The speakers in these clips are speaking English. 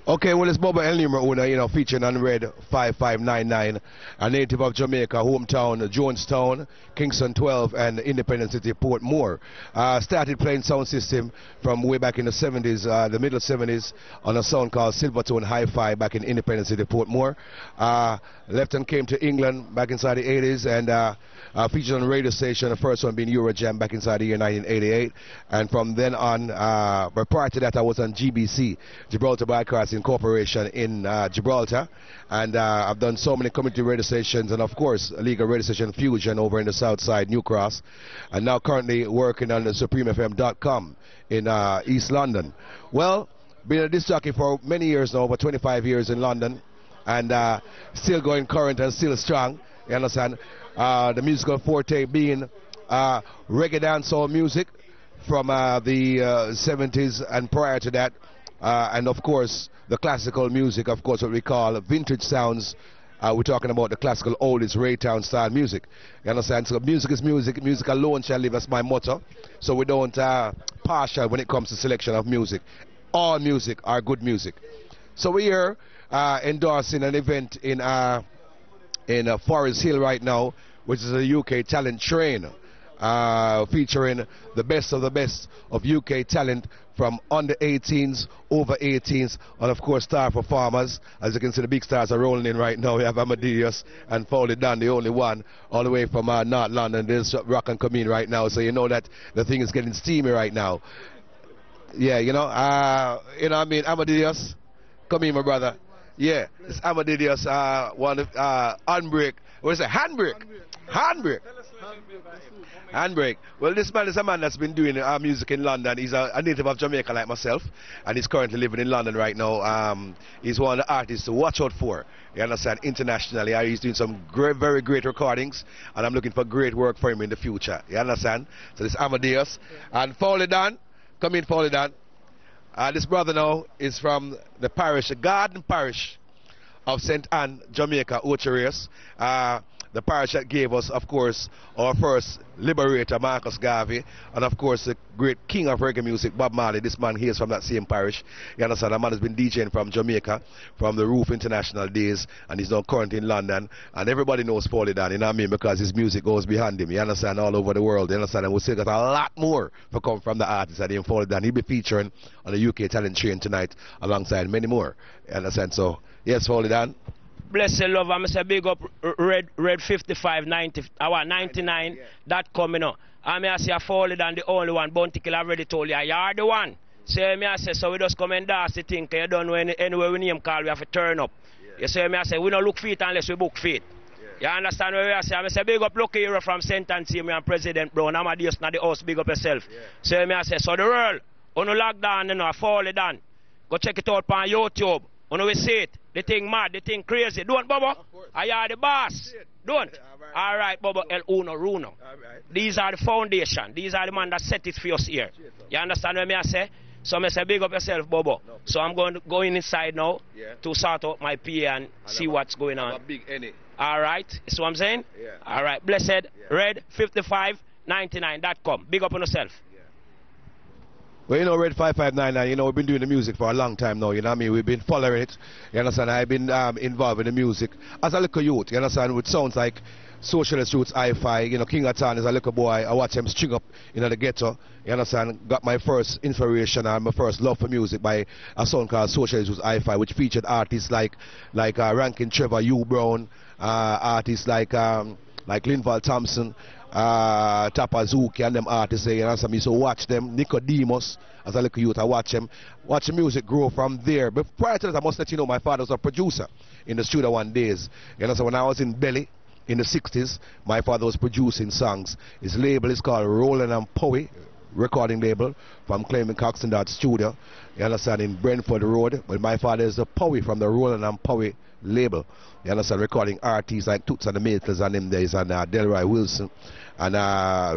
Okay, well, it's Bobo El Numero Uno, featuring on Red 5599, a native of Jamaica, hometown, Jonestown, Kingston 12, and Independence City, Portmore. Started playing sound system from way back in the 70s, the middle 70s, on a sound called Silvertone Hi-Fi back in Independence City, Portmore. Left and came to England back inside the 80s, and featured on a radio station, the first one being Eurojam back inside the year 1988. And from then on, but prior to that, I was on GBC, Gibraltar Broadcasting Corporation in Gibraltar, and I've done so many community radio stations, and of course a legal radio station Fusion over in the south side, New Cross, and now currently working on the supremefm.com in East London. Well, been a disc jockey for many years now, over 25 years in London, and still going current and still strong, you understand. The musical forte being reggae dancehall music from the 70s and prior to that, and of course the classical music, of course what we call vintage sounds. We're talking about the classical oldies Raytown style music, you understand. So music is music, music alone shall live, that's my motto. So we don't partial when it comes to selection of music. All music are good music. So we're here endorsing an event in Forest Hill right now, which is a UK talent train, featuring the best of UK talent from under 18s, over 18s, and of course star performers. As you can see, the big stars are rolling in right now. We have Amadeus and Folded Down, the only one, all the way from North London. There's Rock and Come In right now, so you know that the thing is getting steamy right now. Yeah, you know what I mean, Amadeus, come in, my brother. Yeah, it's Amadeus, handbrake. What is it? Handbrake. Handbrake. Handbrake. Well, this man is a man that's been doing music in London. He's a native of Jamaica like myself, and he's currently living in London right now. He's one of the artists to watch out for, you understand, internationally. He's doing some very great recordings, and I'm looking for great work for him in the future, you understand. So this Amadeus. And Folded Down, come in, Folded Down. This brother now is from the parish, the Garden Parish of St. Anne, Jamaica, Ocherius. The parish that gave us, of course, our first liberator, Marcus Garvey, and of course the great king of reggae music, Bob Marley. This man here is from that same parish. You understand, the man has been DJing from Jamaica, from the Roof International days, and he's now currently in London, and everybody knows Folded Down, you know what I mean, because his music goes behind him, you understand, all over the world, you understand, and we still got a lot more for come from the artists that he Folded Down. He'll be featuring on the UK Talent Train tonight, alongside many more, you understand. So, yes, Folded Down. Bless your love, I'm say big up Red 55 90 99.com, you know. I may say I Folded Down the only one. Bounty Killer already told you you're the one. Say me I say so we just come and dance the thing, cause you don't know anywhere we name call we have to turn up. Yeah. You say me I say we don't look feet unless we book feet. Yeah. You understand what I say? I say big up Lucky Hero from St. Anthony and President Brown. Amadeus na the house, big up yourself. Yeah. Say me I say so the world on the lockdown, you know, Folded Down. Go check it out on YouTube. When we see it, the thing mad, the thing crazy. Don't, Bobo? I are the boss. Don't. All right, Bobo El Uno Runo. These are the foundation. These are the man that set it for us here. You understand what I say? So I say big up yourself, Bobo. So I'm going to go inside now to sort out my PA and see what's going on. All right. See what I'm saying? Yeah. All right. Blessed. Red 5599.com. Big up on yourself. Well, you know, Red 5599, you know, we've been doing the music for a long time now, you know what I mean? We've been following it, you understand? I've been involved in the music as a little youth, you understand? With sounds like Socialist Roots, Hi-Fi, you know, King of Town is a little boy. I watch him string up in the ghetto, you understand? Got my first inspiration and my first love for music by a song called Socialist Roots, Hi-Fi, which featured artists like Rankin Trevor, Hugh Brown, artists like Linval Thompson, Tapazuki and them artists, you know, me so watch them. Nicodemus, as a little youth, I watch him. Watch the music grow from there. But prior to that, I must let you know my father was a producer in the Studio One days. You know, so when I was in Belly in the 60s, my father was producing songs. His label is called Roland and Powie recording label from Clayman Coxon Studio. You understand, in Brentford Road. But my father is a Powie from the Roland and Powie label. You understand, recording artists like Toots and the Maitles and them days, and Delroy Wilson and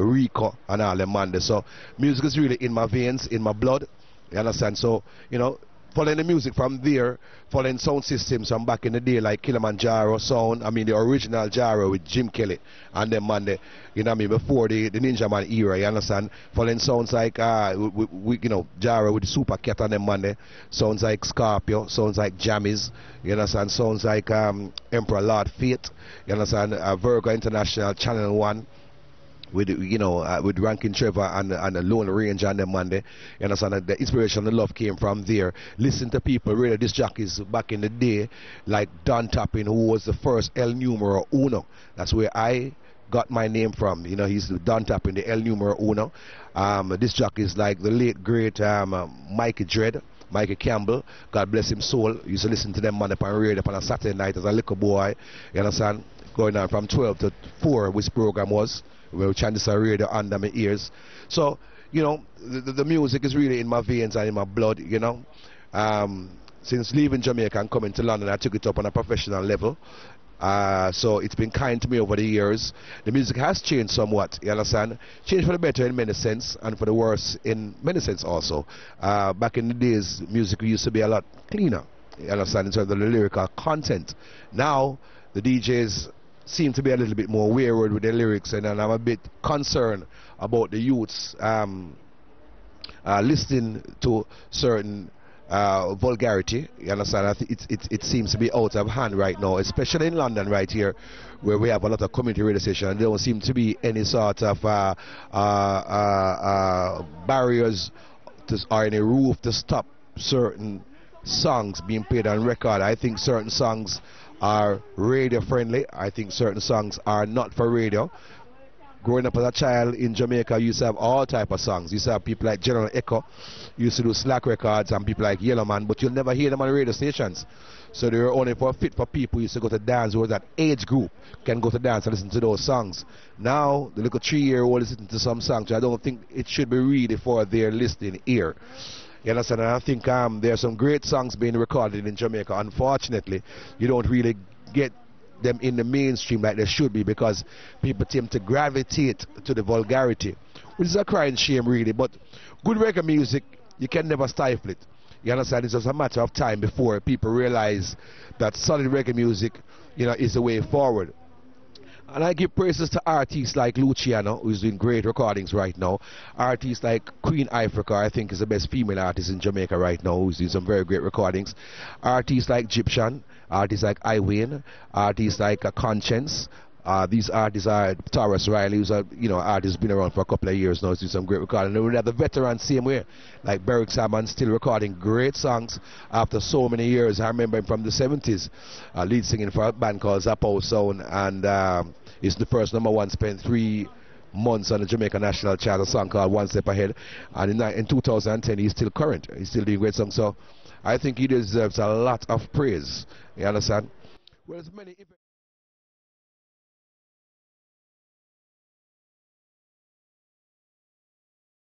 Rico and all them man there. So music is really in my veins, in my blood. You understand? So, you know, following the music from there, following sound systems from back in the day like Kilimanjaro sound, I mean the original Jaro with Jim Kelly and them man, you know what I mean, before the Ninja Man era, you understand? Following sounds like, you know, Jaro with the Super Cat and them man, sounds like Scorpio, sounds like Jammies, you understand? Sounds like Emperor Lord Fate, you understand? Virgo International Channel 1. With, you know, with Rankin Trevor and the Lone Ranger and them Monday, you understand that the inspiration, the love came from there. Listen to people, really, disc jockeys back in the day, like Don Toppin, who was the first El Numero Uno. That's where I got my name from. You know, he's Don Toppin, the El Numero Uno. Disc jockeys like the late great Mikey Dredd, Mikey Campbell, God bless him soul. Used to listen to them on the radio on a Saturday night as a little boy. You understand? Going on from 12 to 4, which program was. We were trying to radio under my ears. So, you know, the music is really in my veins and in my blood, you know. Since leaving Jamaica and coming to London, I took it up on a professional level. So it's been kind to me over the years. The music has changed somewhat, you understand? Changed for the better in many sense and for the worse in many sense also. Back in the days, music used to be a lot cleaner, you understand, in terms of the lyrical content. Now, the DJs seem to be a little bit more wayward with the lyrics, and I'm a bit concerned about the youths listening to certain vulgarity. You understand? I think it seems to be out of hand right now, especially in London right here, where we have a lot of community radio stations, and there don't seem to be any sort of barriers or any roof to stop certain songs being played on record. I think certain songs are radio friendly. I think certain songs are not for radio. Growing up as a child in Jamaica, you used to have all type of songs. You used to have people like General Echo, used to do Slack Records, and people like Yellow Man, but you'll never hear them on the radio stations. So they were only fit for people who used to go to dance, who was that age group can go to dance and listen to those songs. Now, the little 3-year-old is listening to some songs, which I don't think it should be really for their listening ear. You understand? And I think there are some great songs being recorded in Jamaica. Unfortunately, you don't really get them in the mainstream like they should be, because people tend to gravitate to the vulgarity, which is a crying shame really. But good reggae music, you can never stifle it. You understand? It's just a matter of time before people realize that solid reggae music, you know, is the way forward. And I give praises to artists like Luciano, who's doing great recordings right now. Artists like Queen Africa, I think is the best female artist in Jamaica right now, who's doing some very great recordings. Artists like Egyptian, artists like Iwayne, artists like Conscience. These artists are Taurus Riley, who's a artist been around for a couple of years now. He's doing some great recording. And we have the veterans same way, like Beric Salmon, still recording great songs after so many years. I remember him from the 70s, lead singing for a band called Zappo Sound, and he's the first #1, spent 3 months on the Jamaica National Chart, a song called One Step Ahead. And in 2010, he's still current. He's still doing great songs. So I think he deserves a lot of praise. You understand? Well, there's many